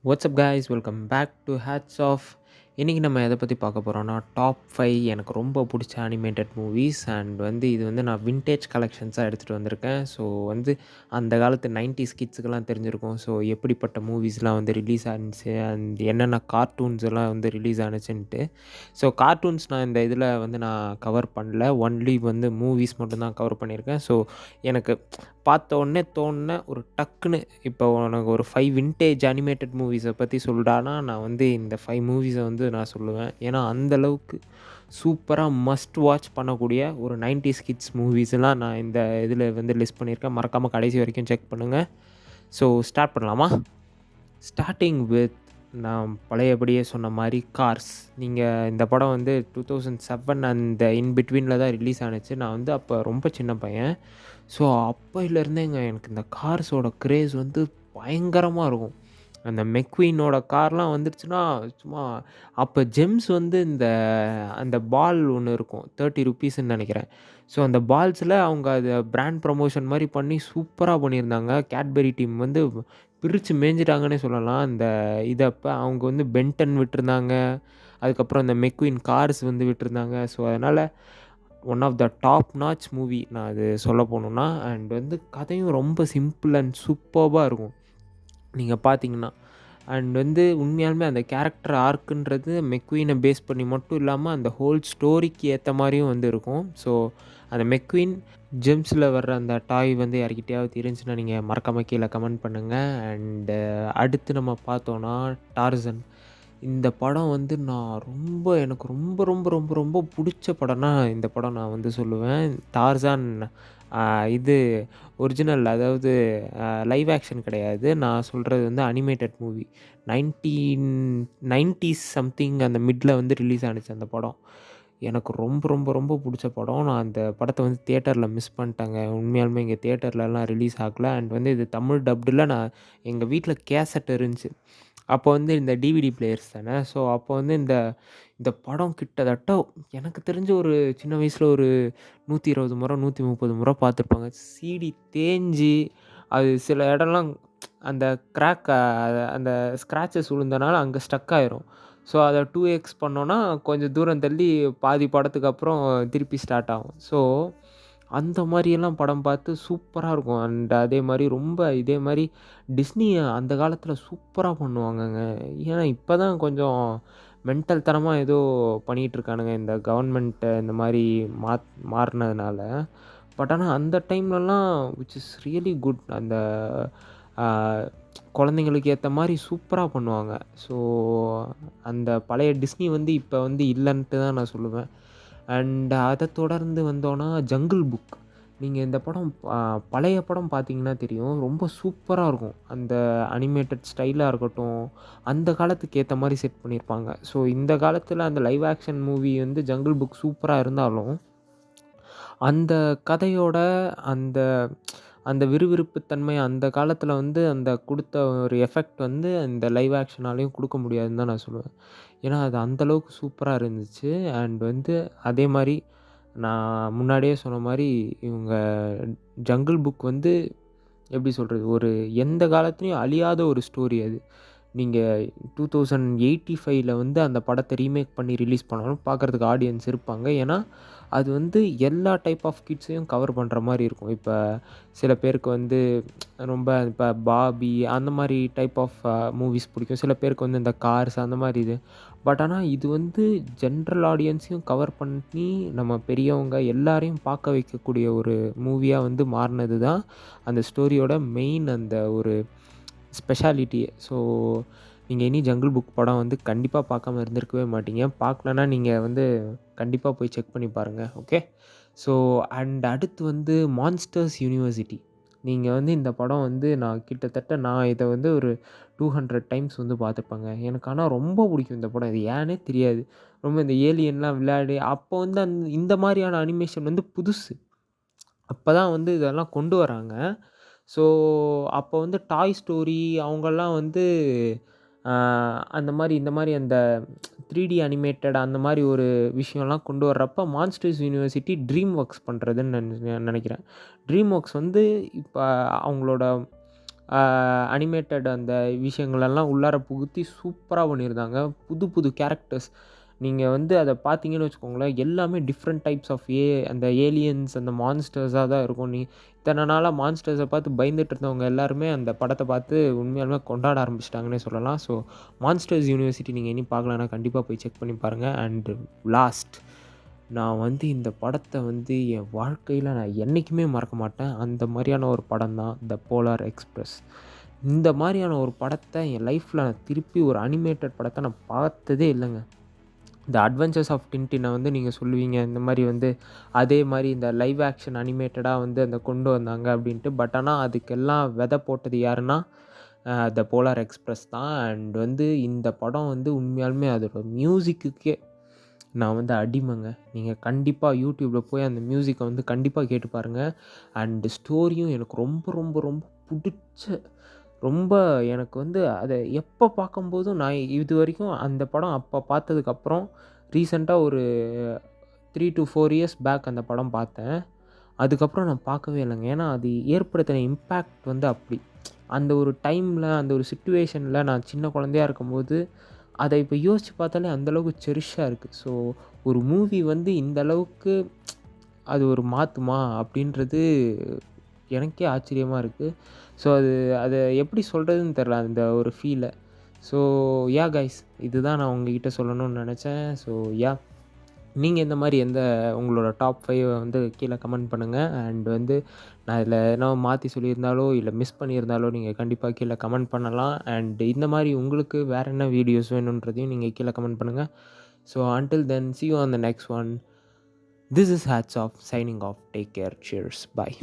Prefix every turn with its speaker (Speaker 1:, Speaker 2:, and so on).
Speaker 1: WhatsApp guys, welcome back to hats off. இன்றைக்கி நம்ம எதை பற்றி பார்க்க போகிறோன்னா, டாப் 5 எனக்கு ரொம்ப பிடிச்ச அனிமேட்டட் மூவிஸ். அண்ட் இது வந்து நான் விண்டேஜ் கலெக்ஷன்ஸாக எடுத்துகிட்டு வந்திருக்கேன். ஸோ அந்த காலத்து 90s கிட்ஸுக்கெல்லாம் தெரிஞ்சிருக்கும். ஸோ எப்படிப்பட்ட மூவிஸ்லாம் ரிலீஸ் ஆனிச்சு அண்ட் என்னென்ன கார்ட்டூன்ஸ் எல்லாம் ரிலீஸ் ஆனிச்சுன்ட்டு. ஸோ கார்ட்டூன்ஸ் நான் இந்த இதில் நான் கவர் பண்ணல. ஒன்லி மூவிஸ் மட்டும்தான் கவர் பண்ணியிருக்கேன். ஸோ எனக்கு பார்த்த உடனே தோணுன ஒரு டக்குன்னு இப்போ உனக்கு ஒரு 5 விண்டேஜ் அனிமேட்டட் மூவிஸை பற்றி சொல்லிட்டானா, நான் இந்த 5 மூவிஸை நான் சொல்லுவேன். ஏன்னா அந்தளவுக்கு சூப்பராக மஸ்ட் வாட்ச் பண்ணக்கூடிய ஒரு 90s கிட்ஸ் மூவிஸ்லாம் நான் இந்த இதில் லிஸ்ட் பண்ணியிருக்கேன். மறக்காமல் கடைசி வரைக்கும் செக் பண்ணுங்கள். ஸோ ஸ்டார்ட் பண்ணலாமா? ஸ்டார்டிங் வித் நான் பழையபடியே சொன்ன மாதிரி கார்ஸ். நீங்கள் இந்த படம் 2007 அந்த இன்பிட்வீனில் தான் ரிலீஸ் ஆனிச்சு. நான் அப்போ ரொம்ப சின்ன பையன். ஸோ அப்போலேருந்தேங்க எனக்கு இந்த கார்ஸோட க்ரேஸ் பயங்கரமாக இருக்கும். அந்த மெக்வீனோட கார்லாம் வந்துருச்சுன்னா சும்மா அப்போ ஜெம்ஸ் இந்த அந்த பால் ஒன்று இருக்கும், 30 ருப்பீஸ்ன்னு நினைக்கிறேன். ஸோ அந்த பால்ஸில் அவங்க அதை பிராண்ட் ப்ரமோஷன் மாதிரி பண்ணி சூப்பராக பண்ணியிருந்தாங்க. கேட்பெரி டீம் பிரித்து மேய்ஞ்சிட்டாங்கன்னே சொல்லலாம். அந்த இதை அப்போ அவங்க பென்டன் விட்டுருந்தாங்க. அதுக்கப்புறம் அந்த மெக்வீன் கார்ஸ் விட்டுருந்தாங்க. ஸோ அதனால் one of the top notch movie நான் அது சொல்ல போகணுன்னா. அண்ட் கதையும் ரொம்ப சிம்பிள் அண்ட் சூப்பர்பாக இருக்கும் நீங்கள் பார்த்தீங்கன்னா. அண்ட் உண்மையாலுமே அந்த கேரக்டர் ஆர்க்குன்றது மெக்வீனை பேஸ் பண்ணி மட்டும் இல்லாமல் அந்த ஹோல் ஸ்டோரிக்கு ஏற்ற மாதிரியும் இருக்கும். ஸோ அந்த மெக்வீன் ஜெம்ஸில் வர்ற அந்த டாய் யார்கிட்டயாவது இருந்துச்சுன்னா நீங்கள் மறக்காமல் கீழே கமெண்ட் பண்ணுங்கள். அண்டு அடுத்து நம்ம பார்த்தோன்னா டார்சன். இந்த படம் நான் எனக்கு ரொம்ப ரொம்ப ரொம்ப ரொம்ப பிடிச்ச படம்னா இந்த படம் நான் சொல்லுவேன். டார்சான் இது ஒரிஜினல், அதாவது லைவ் ஆக்ஷன் கிடையாது. நான் சொல்கிறது அனிமேட்டட் மூவி. 1990s சம்திங் அந்த மிடில் ரிலீஸ் ஆனிச்சு அந்த படம். எனக்கு ரொம்ப ரொம்ப ரொம்ப பிடிச்ச படம். நான் அந்த படத்தை தியேட்டரில் மிஸ் பண்ணிட்டேங்க. உண்மையாலுமே இங்கே தியேட்டர்லலாம் ரிலீஸ் ஆகலை. அண்ட் இது தமிழ் டப்டில் நான் எங்கள் வீட்டில் கேசட் இருந்துச்சு. அப்போ இந்த டிவிடி பிளேயர்ஸ் தானே. ஸோ அப்போ இந்த இந்த படம் கிட்டத்தட்ட எனக்கு தெரிஞ்ச ஒரு சின்ன வயசில் ஒரு 120 முறை 130 முறை பார்த்துருப்பாங்க. சிடி தேஞ்சு அது சில இடம்லாம் அந்த கிராக், அந்த ஸ்க்ராச்சஸ் விழுந்தனால அங்கே ஸ்டக் ஆயிரும். ஸோ அதை 2x பண்ணோன்னா கொஞ்சம் தூரம் தள்ளி பாதி படத்துக்கு அப்புறம் திருப்பி ஸ்டார்ட் ஆகும். ஸோ அந்த மாதிரியெல்லாம் படம் பார்த்து சூப்பராக இருக்கும். அண்ட் அதே மாதிரி இதே மாதிரி டிஸ்னி அந்த காலத்தில் சூப்பராக பண்ணுவாங்கங்க. ஏன்னா இப்போ தான் கொஞ்சம் மென்டல் தனமாக ஏதோ பண்ணிகிட்ருக்கானுங்க இந்த கவர்மெண்ட்டு இந்த மாதிரி மாறினதுனால. பட் ஆனால் அந்த டைம்லலாம் விச் இஸ் ரியலி குட். அந்த குழந்தைங்களுக்கு ஏற்ற மாதிரி சூப்பராக பண்ணுவாங்க. ஸோ அந்த பழைய டிஸ்னி இப்போ இல்லைன்ட்டு தான் நான் சொல்லுவேன். அண்ட் அதை தொடர்ந்து வந்தோன்னா ஜங்கிள் புக். நீங்கள் இந்த படம் பழைய படம் பார்த்தீங்கன்னா தெரியும், ரொம்ப சூப்பராக இருக்கும். அந்த அனிமேட்டட் ஸ்டைலாக இருக்கட்டும், அந்த காலத்துக்கு ஏற்ற மாதிரி செட் பண்ணியிருப்பாங்க. ஸோ இந்த காலத்தில் அந்த live action movie jungle book சூப்பராக இருந்தாலும், அந்த கதையோட அந்த அந்த விறுவிறுப்புத்தன்மை அந்த காலத்தில் அந்த கொடுத்த ஒரு எஃபெக்ட் இந்த லைவ் ஆக்ஷனாலையும் கொடுக்க முடியாதுன்னு தான் நான் சொல்லுவேன். ஏன்னா அது அந்தளவுக்கு சூப்பராக இருந்துச்சு. அண்ட் அதே மாதிரி நான் முன்னாடியே சொன்ன மாதிரி இவங்க ஜங்கிள் புக் எப்படி சொல்கிறது, ஒரு எந்த காலத்துலேயும் அழியாத ஒரு ஸ்டோரி அது. நீங்கள் 2085ல் அந்த படத்தை ரீமேக் பண்ணி ரிலீஸ் பண்ணாலும் பார்க்குறதுக்கு ஆடியன்ஸ் இருப்பாங்க. ஏன்னா அது எல்லா டைப் ஆஃப் கிட்ஸையும் கவர் பண்ணுற மாதிரி இருக்கும். இப்போ சில பேருக்கு ரொம்ப இப்போ பாபி அந்த மாதிரி டைப் ஆஃப் மூவிஸ் பிடிக்கும். சில பேருக்கு இந்த கார்ஸ் அந்த மாதிரி இது. பட் ஆனால் இது ஜென்ரல் ஆடியன்ஸையும் கவர் பண்ணி நம்ம பெரியவங்க எல்லாரையும் பார்க்க வைக்கக்கூடிய ஒரு மூவியாக மாறினது தான் அந்த ஸ்டோரியோட மெயின் அந்த ஒரு ஸ்பெஷாலிட்டியே. ஸோ நீங்கள் இனி ஜங்கிள் புக் படம் கண்டிப்பாக பார்க்காம இருந்திருக்கவே மாட்டீங்க. பார்க்கலன்னா நீங்கள் கண்டிப்பாக போய் செக் பண்ணி பாருங்கள். ஓகே. ஸோ அண்ட் அடுத்து மான்ஸ்டர்ஸ் யூனிவர்சிட்டி. நீங்கள் இந்த படம் நான் கிட்டத்தட்ட நான் இதை ஒரு 200 டைம்ஸ் பார்த்துருப்பேங்க. எனக்கு ஆனால் ரொம்ப பிடிக்கும் இந்த படம். இது ஏன்னே தெரியாது. ரொம்ப இந்த ஏலியன்லாம் விளையாடி அப்போ இந்த மாதிரியான அனிமேஷன் புதுசு. அப்போ தான் இதெல்லாம் கொண்டு வராங்க. ஸோ அப்போ டாய் ஸ்டோரி அவங்கெல்லாம் அந்த மாதிரி இந்த மாதிரி அந்த 3D அனிமேட்டட் அந்த மாதிரி ஒரு விஷயம்லாம் கொண்டு வர்றப்போ மான்ஸ்டர்ஸ் யூனிவர்சிட்டி ட்ரீம் ஒர்க்ஸ் பண்ணுறதுன்னு நினைக்கிறேன். ட்ரீம் ஒர்க்ஸ் இப்போ அவங்களோட அனிமேட்டட் அந்த விஷயங்களெல்லாம் உள்ளார புகுத்தி சூப்பரா பண்ணியிருந்தாங்க. புது புது கேரக்டர்ஸ் நீங்க வந்து அத பார்த்தீங்கன்னு வச்சுக்கோங்களேன், எல்லாமே டிஃப்ரெண்ட் டைப்ஸ் ஆஃப் அந்த ஏலியன்ஸ், அந்த மான்ஸ்டர்ஸா தான் இருக்கும். இத்தன நாளா மான்ஸ்டர்ஸ பார்த்து பயந்துட்டு இருந்தவங்க எல்லாருமே அந்த படத்த பார்த்து உண்மையாலுமே கொண்டாட ஆரம்பிச்சுட்டாங்கன்னே சொல்லலாம். ஸோ மான்ஸ்டர்ஸ் யூனிவர்சிட்டி நீங்க இனி பார்க்கலன்னா கண்டிப்பா போய் செக் பண்ணி பாருங்க. அண்ட் லாஸ்ட் நான் வந்து இந்த படத்த வந்து என் வாழ்க்கையில நான் என்னைக்குமே மறக்க மாட்டேன். அந்த மாரியான ஒரு படம் தான் த போலார் எக்ஸ்பிரஸ். இந்த மாரியான ஒரு படத்த என் லைஃப்ல நான் திருப்பி ஒரு அனிமேட்டட் படத்த நான் பார்த்ததே இல்லங்க. த அட்வென்ச்சர்ஸ் ஆஃப் டின்டின வந்து நீங்க சொல்லுவீங்க. இந்த மாரி வந்து அதே மாரி இந்த லைவ் ஆக்ஷன் அனிமேட்டடா வந்து அந்த கொண்டு வந்தாங்க அப்டின்ட்டு. பட் ஆனா அதுக்கெல்லாம் வெத போட்டது யாருன்னா, த போலார் எக்ஸ்பிரஸ் தான். அண்ட் வந்து இந்த படம் வந்து உண்மையாலுமே அதோட மியூசிக்குக்கே நான் வந்து அடிமைங்க. நீங்க கண்டிப்பா YouTubeல போய் அந்த மியூசிக்க வந்து கண்டிப்பா கேட்டு பாருங்க. அண்ட் ஸ்டோரியும் எனக்கு ரொம்ப ரொம்ப ரொம்ப புடிச்ச ரொம்ப எனக்கு வந்து அத எப்ப பார்க்கும்போதும் நான் இதுவரைக்கும் அந்த படம் அப்ப பார்த்ததுக்கப்புறம் ரீசென்ட்டா ஒரு 3 to 4 இயர்ஸ் பேக் அந்த படம் பார்த்தேன். அதுக்கப்புறம் நான் பார்க்கவே இல்லங்க. ஏன்னா, அது ஏற்படுத்தின இம்பேக்ட் வந்து அப்படி. அந்த ஒரு டைம்ல, அந்த ஒரு சிச்சுவேஷன்ல நான் சின்ன குழந்தையா இருக்கும்போது, அத இப்ப யோசிச்சு பார்த்தாலே அந்த அளவுக்கு செரிஷ்ஷா இருக்கு. ஸோ, ஒரு மூவி வந்து இந்த அளவுக்கு அது ஒரு மாத்துமா? அப்படின்றது எனக்கே ஆச்சரியமா இருக்கு. ஸோ, அத எப்படி சொல்றதுன்னு தெரியல அந்த ஒரு ஃபீல. ஸோ, கைஸ் இதுதான் நான் உங்ககிட்ட சொல்லணும்னு நெனச்சேன். ஸோ, நீங்க இந்த மாரி உங்களோட டாப் 5 வந்து கீழ கமெண்ட் பண்ணுங்க. அண்ட் வந்து நான் இதில எதனா மாத்தி சொல்லியிருந்தாலோ, இல்ல மிஸ் பண்ணியிருந்தாலோ நீங்க கண்டிப்பா கீழ கமெண்ட் பண்ணலாம். அண்ட் இந்த மாரி உங்களுக்கு வேற என்ன வீடியோஸ் வேணுன்றதையும் நீங்க கீழ கமெண்ட் பண்ணுங்க. So, until then see you on the next one. This is Hats Off signing off. Take care. Cheers. Bye.